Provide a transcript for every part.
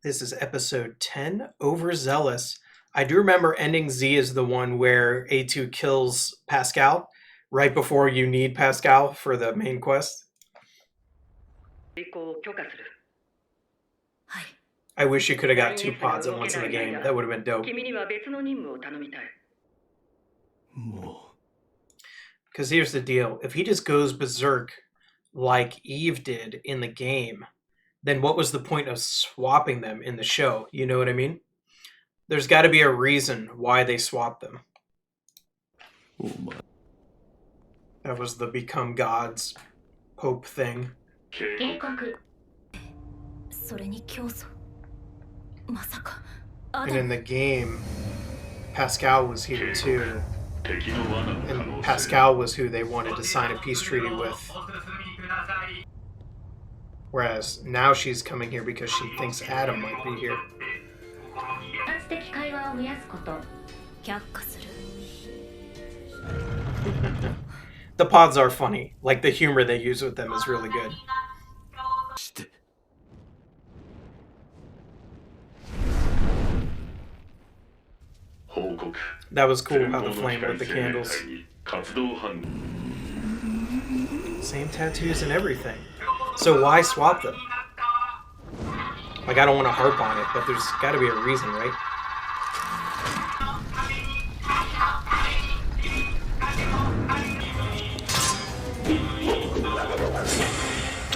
This is episode 10, Overzealous. I do remember ending Z is the one where A2 kills Pascal right before you need Pascal for the main quest. I wish you could have got 2 pods at once in the game. That would have been dope. Because here's the deal. If he just goes berserk like Eve did in the game, then what was the point of swapping them in the show? You know what I mean? There's got to be a reason why they swapped them. That was the become gods Pope thing. And in the game, Pascal was here too. And Pascal was who they wanted to sign a peace treaty with. Whereas now she's coming here because she thinks Adam might be here. The pods are funny. Like, the humor they use with them is really good. That was cool how the flame lit the candles. Same tattoos and everything. So why swap them? Like, I don't want to harp on it, but there's got to be a reason, right?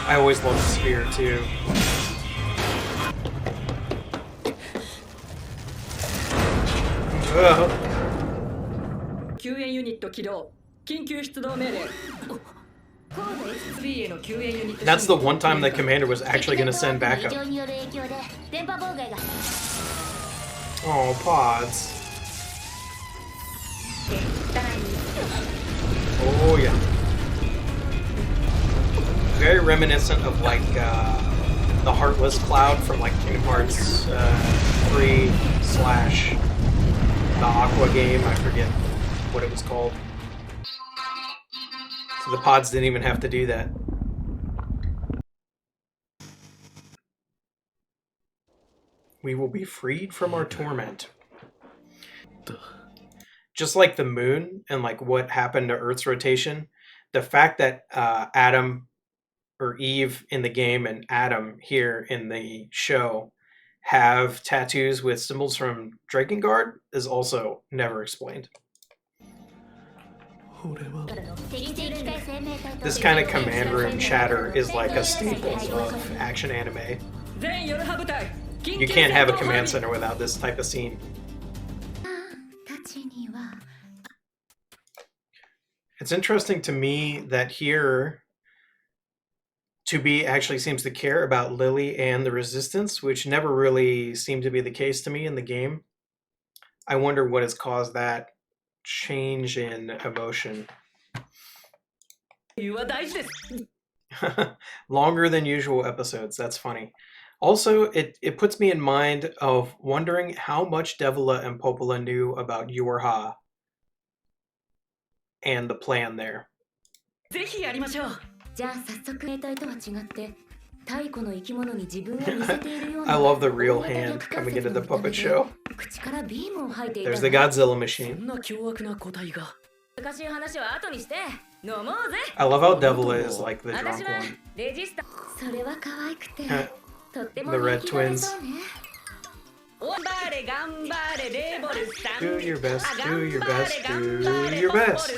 I always love the spear, too. That's the one time that Commander was actually going to send backup. Oh, pods. Oh, yeah. Very reminiscent of, like, the Heartless Cloud from, like, Kingdom Hearts 3 / the Aqua game. I forget what it was called. So the pods didn't even have to do that. We will be freed from our torment. Just like the moon and like what happened to Earth's rotation, the fact that Adam or Eve in the game and Adam here in the show have tattoos with symbols from Drakengard is also never explained. This kind of command room chatter is like a staple of action anime. You can't have a command center without this type of scene. It's interesting to me that here 2B actually seems to care about Lily and the Resistance, which never really seemed to be the case to me in the game. I wonder what has caused that change in emotion. Longer than usual episodes. That's funny. Also, it puts me in mind of wondering how much Devila and Popola knew about Yorha and the plan there. I love the real hand coming into the puppet show. There's the Godzilla machine. I love how Devila is like the drunk one. The red twins. Do your best, do your best, do your best.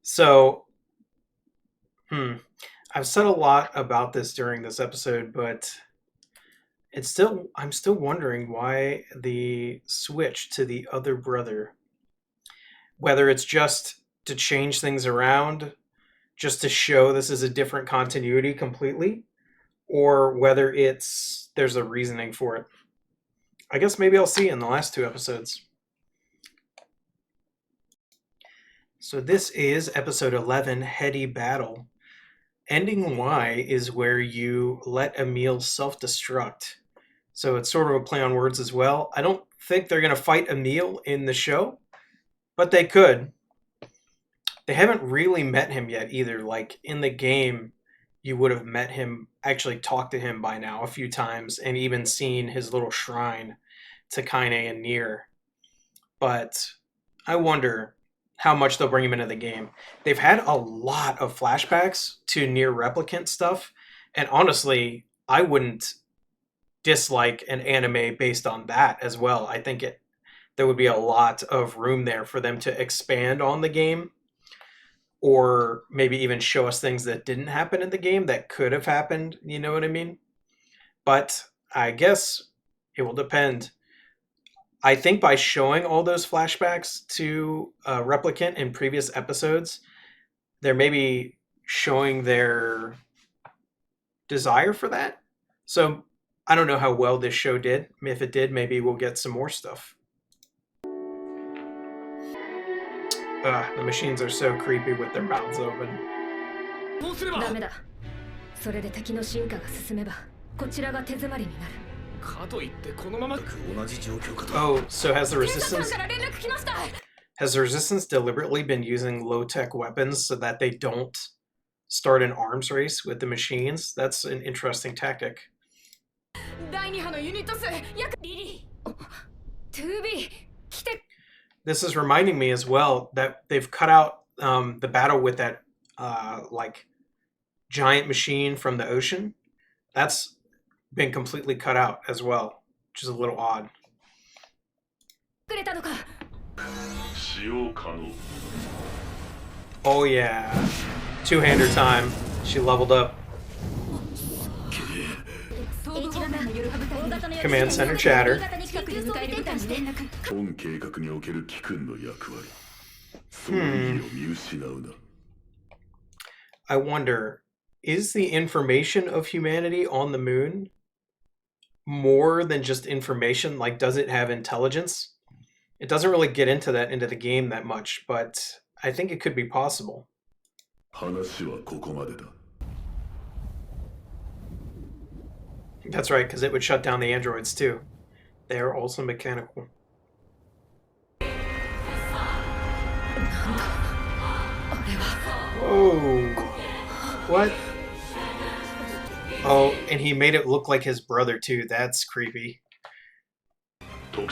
So, I've said a lot about this during this episode, but I'm still wondering why the switch to the other brother. Whether it's just to change things around, just to show this is a different continuity completely, or whether there's a reasoning for it. I guess maybe I'll see in the last 2 episodes. So this is episode 11, Heady Battle. Ending Y is where you let Emil self-destruct. So it's sort of a play on words as well. I don't think they're going to fight Emil in the show, but they could. They haven't really met him yet either. Like, in the game, you would have met him, actually talked to him by now a few times, and even seen his little shrine to Kaine and Nier. But I wonder how much they'll bring him into the game. They've had a lot of flashbacks to Nier Replicant stuff, and honestly, I wouldn't dislike an anime based on that as well. I think there would be a lot of room there for them to expand on the game, or maybe even show us things that didn't happen in the game that could have happened, you know what I mean? But I guess it will depend. I think by showing all those flashbacks to Replicant in previous episodes, they're maybe showing their desire for that. So I don't know how well this show did. If it did, maybe we'll get some more stuff. The machines are so creepy with their mouths open. ダメだ。それで敵の進化が進めば、こちらが手詰まりになる。 Oh, so has the resistance deliberately been using low-tech weapons so that they don't start an arms race with the machines? That's an interesting tactic. This is reminding me as well that they've cut out the battle with that like giant machine from the ocean. That's been completely cut out as well, which is a little odd. Oh yeah, two-hander time. She leveled up. Command center chatter. I wonder, is the information of humanity on the moon more than just information? Like, does it have intelligence? It doesn't really get into the game that much, but I think it could be possible. That's right, because it would shut down the androids too. They are also mechanical. Whoa! What? Oh, and he made it look like his brother too. That's creepy. And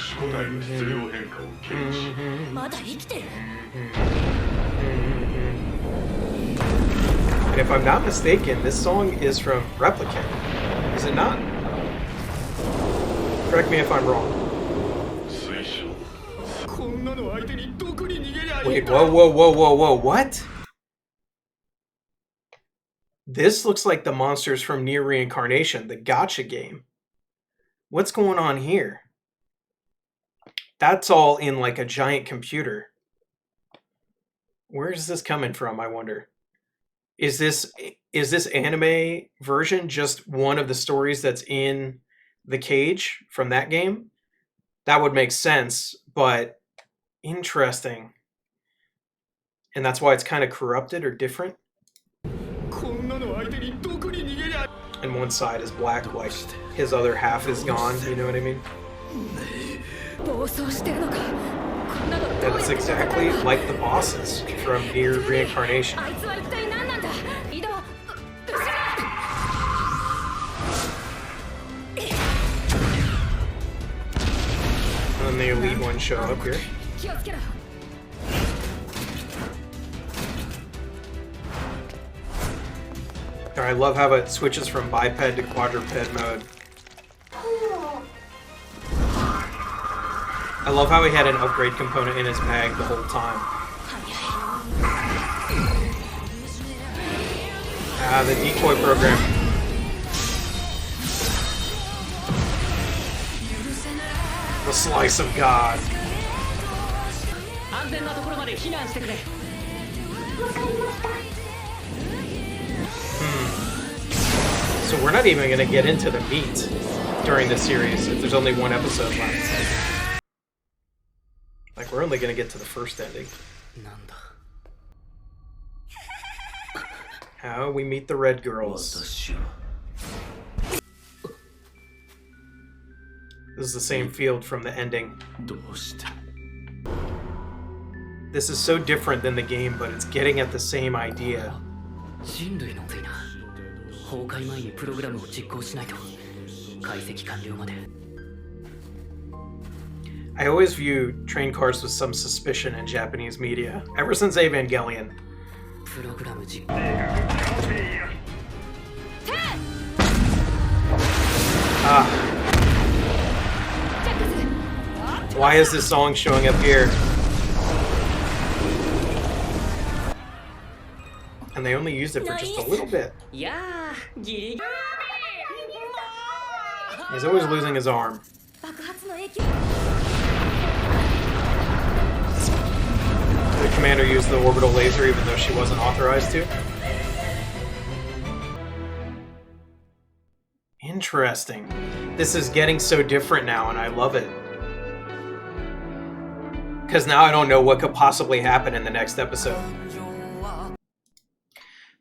if I'm not mistaken, this song is from Replicant. Is it not? Correct me if I'm wrong. Wait, whoa, what? This looks like the monsters from Nier Reincarnation, the gacha game. What's going on here? That's all in like a giant computer. Where is this coming from, I wonder? Is this anime version just one of the stories that's in the cage from that game? That would make sense, but interesting. And that's why it's kind of corrupted or different. And one side is black, like his other half is gone, you know what I mean? And it's exactly like the bosses from Nier Reincarnation. And then the elite ones show up here. I love how it switches from biped to quadruped mode. I love how he had an upgrade component in his bag the whole time. Ah, the decoy program. The slice of God. So we're not even going to get into the meat during this series if there's only one episode left. Like, we're only going to get to the first ending. How we meet the Red Girls. This is the same field from the ending. This is so different than the game, but it's getting at the same idea. 崩壊前にプログラムを実行しないと解析完了まで。 I always view train cars with some suspicion in Japanese media, ever since Evangelion. プログラム実行。 Why is this song showing up here? And they only used it for just a little bit. いやー、ギリギリ。 He's always losing his arm. 爆発の影響 The commander used the orbital laser even though she wasn't authorized to. Interesting. This is getting so different now, and I love it. Because now I don't know what could possibly happen in the next episode.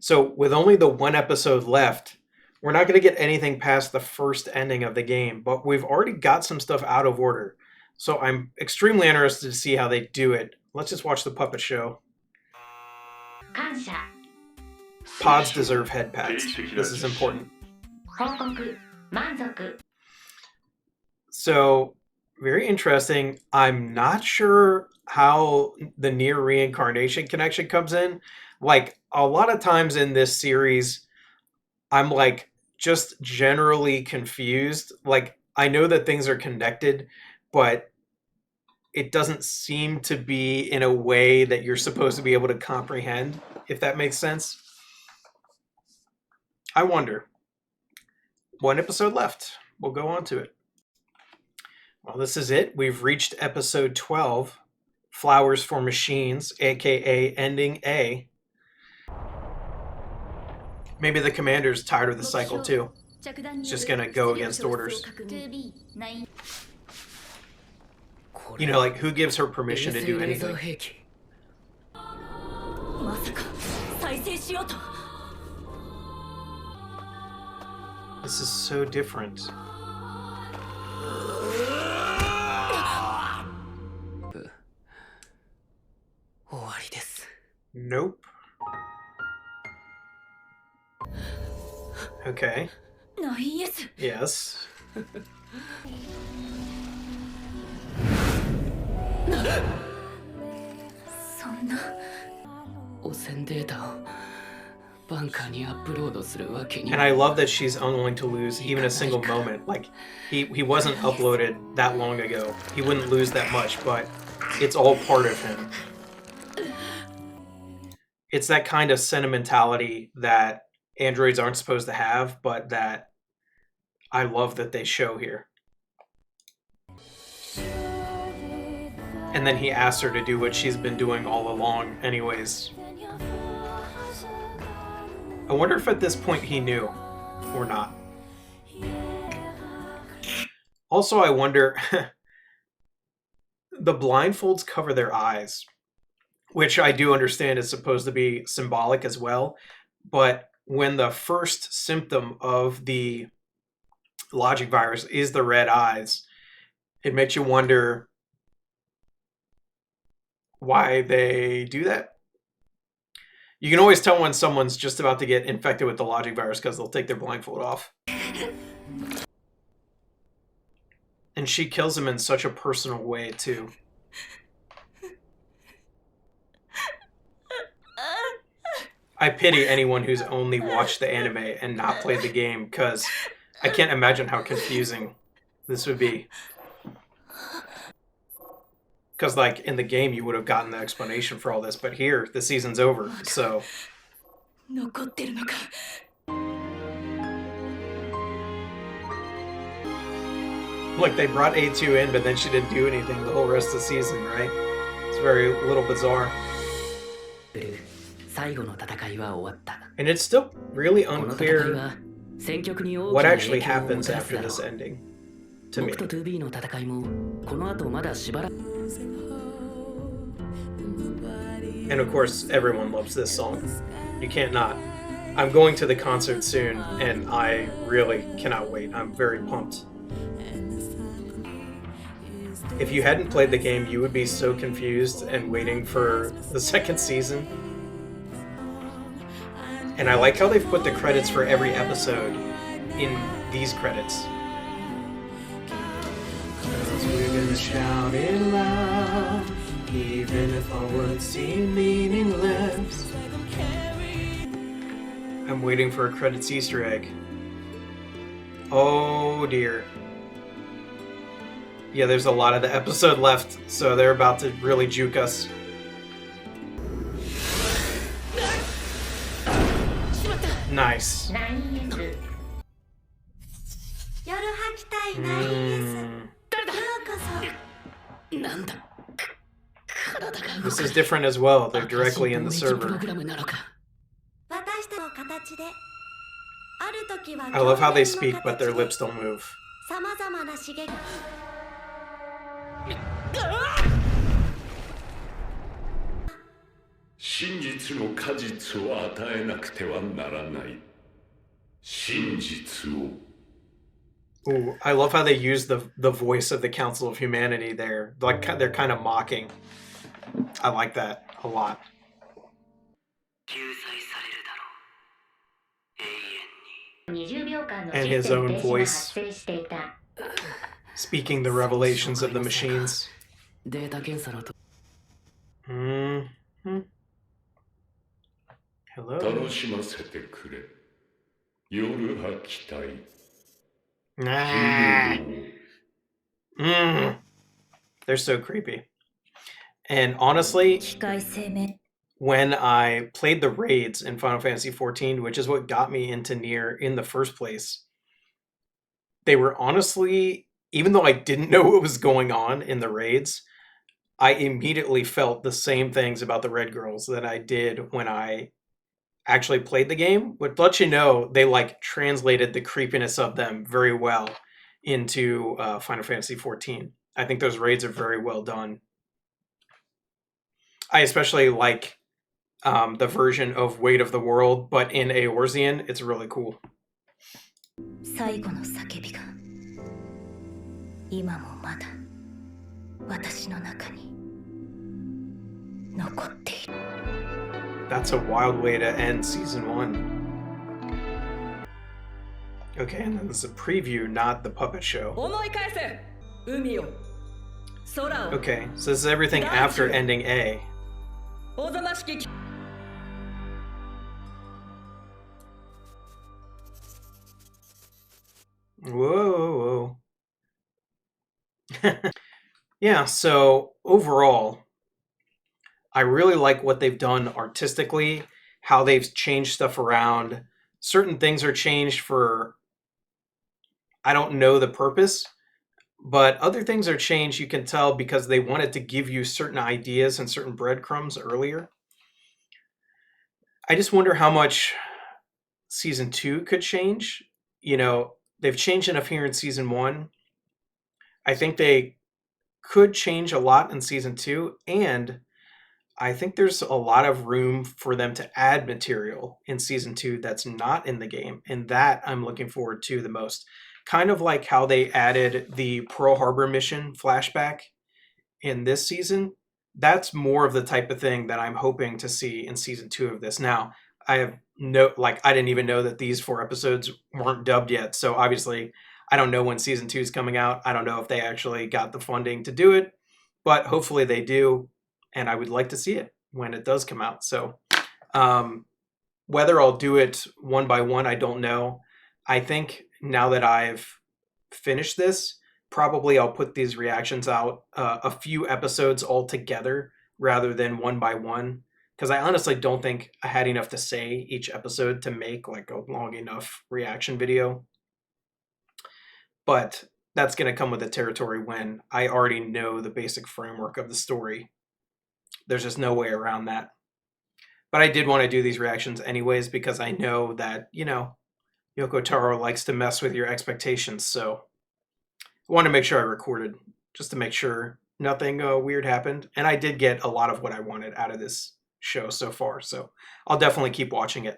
So, with only the one episode left, we're not going to get anything past the first ending of the game, but we've already got some stuff out of order. So I'm extremely interested to see how they do it. Let's just watch the puppet show. Pods deserve head pats. This is important. So, very interesting. I'm not sure how the Nier reincarnation connection comes in. Like, a lot of times in this series, I'm like just generally confused. Like, I know that things are connected, but it doesn't seem to be in a way that you're supposed to be able to comprehend, if that makes sense. I wonder. One episode left. We'll go on to it. Well, this is it. We've reached episode 12, Flowers for Machines, aka Ending A. Maybe the commander's tired of the cycle too. He's just gonna go against orders. You know, like, who gives her permission to do anything? This is so different. Nope. Okay. Yes. And I love that she's unwilling to lose even a single moment. Like, he wasn't uploaded that long ago. He wouldn't lose that much, but it's all part of him. It's that kind of sentimentality that androids aren't supposed to have, but that I love that they show here. And then he asks her to do what she's been doing all along anyways. I wonder if at this point he knew or not. Also, I wonder, the blindfolds cover their eyes, which I do understand is supposed to be symbolic as well. But when the first symptom of the logic virus is the red eyes, it makes you wonder why they do that. You can always tell when someone's just about to get infected with the logic virus because they'll take their blindfold off. And she kills him in such a personal way, too. I pity anyone who's only watched the anime and not played the game, because I can't imagine how confusing this would be. Because, like, in the game, you would have gotten the explanation for all this, but here, the season's over, so... Look, they brought A2 in, but then she didn't do anything the whole rest of the season, right? It's very little bizarre. And it's still really unclear what actually happens after this ending, to me. And of course, everyone loves this song. You can't not. I'm going to the concert soon, and I really cannot wait. I'm very pumped. If you hadn't played the game, you would be so confused and waiting for the second season. And I like how they've put the credits for every episode in these credits. Cause we're gonna shout it loud, even if our words seem meaningless. I'm waiting for a credits Easter egg. Oh dear. Yeah, there's a lot of the episode left, so they're about to really juke us. Nice. This is different as well. They're directly in the server. I love how they speak, but their lips don't move. 真実の果実を与えなくてはならない。真実を。 Ooh, I love how they use the voice of the Council of Humanity there. Like they're kind of mocking. I like that a lot. And his own voice speaking the revelations of the machines. Mm-hmm. Hello. 楽しませてくれ。夜は期待。 Nah. They're so creepy. And honestly, when I played the raids in Final Fantasy XIV, which is what got me into Nier in the first place, they were honestly, even though I didn't know what was going on in the raids, I immediately felt the same things about the Red Girls that I did when I actually played the game, which lets you know they like translated the creepiness of them very well into Final Fantasy XIV. I think those raids are very well done. I especially like the version of Weight of the World, but in Eorzean. It's really cool. 最後の叫びが今もまだ私の中に残っている。 That's a wild way to end season 1. Okay, and then this is a preview, not the puppet show. Okay, so this is everything after ending A. Whoa. Yeah, so overall, I really like what they've done artistically, how they've changed stuff around. Certain things are changed for, I don't know the purpose, but other things are changed, you can tell, because they wanted to give you certain ideas and certain breadcrumbs earlier. I just wonder how much season 2 could change. You know, they've changed enough here in season 1. I think they could change a lot in season 2, and I think there's a lot of room for them to add material in season 2 that's not in the game, and that I'm looking forward to the most. Kind of like how they added the Pearl Harbor mission flashback in this season. That's more of the type of thing that I'm hoping to see in season 2 of this. Now, I didn't even know that these 4 episodes weren't dubbed yet, so obviously I don't know when season 2 is coming out. I don't know if they actually got the funding to do it, but hopefully they do, and I would like to see it when it does come out. So whether I'll do it one by one, I don't know. I think now that I've finished this, probably I'll put these reactions out a few episodes all together rather than one by one, because I honestly don't think I had enough to say each episode to make like a long enough reaction video. But that's going to come with the territory when I already know the basic framework of the story. There's just no way around that. But I did want to do these reactions anyways, because I know that, you know, Yoko Taro likes to mess with your expectations. So I wanted to make sure I recorded just to make sure nothing weird happened. And I did get a lot of what I wanted out of this show so far. So I'll definitely keep watching it.